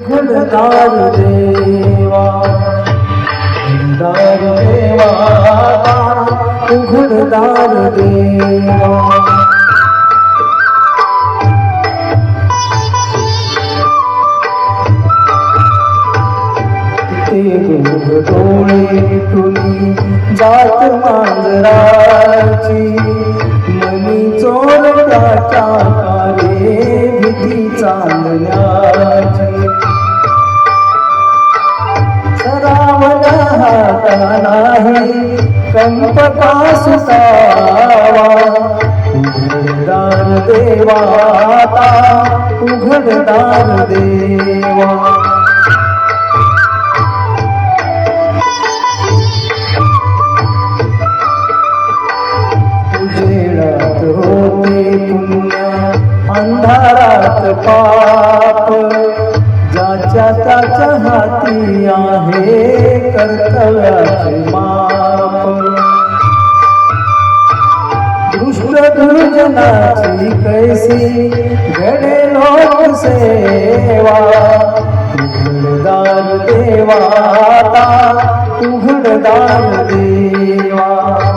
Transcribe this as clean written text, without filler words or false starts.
उघडदार देवा, उघडदार देवा, उघडदार देवा. ते डोळे मिटून जात मांजराची, मनी चोरट्याच्या कारे भीती चांदण्याची. सरावला हाता नाही कंप का सुसावा, उघडदार देवा, उघडदार देवा. उजेडात होते पुण्य, अंधारात पाप, ज्याच्या त्याच्या हाती आहे कर्तव्याचे माप. दृष्ट दुर्जनाची कैसी घडे लोकसेवा, उघडदार देवा, उघडदार देवा.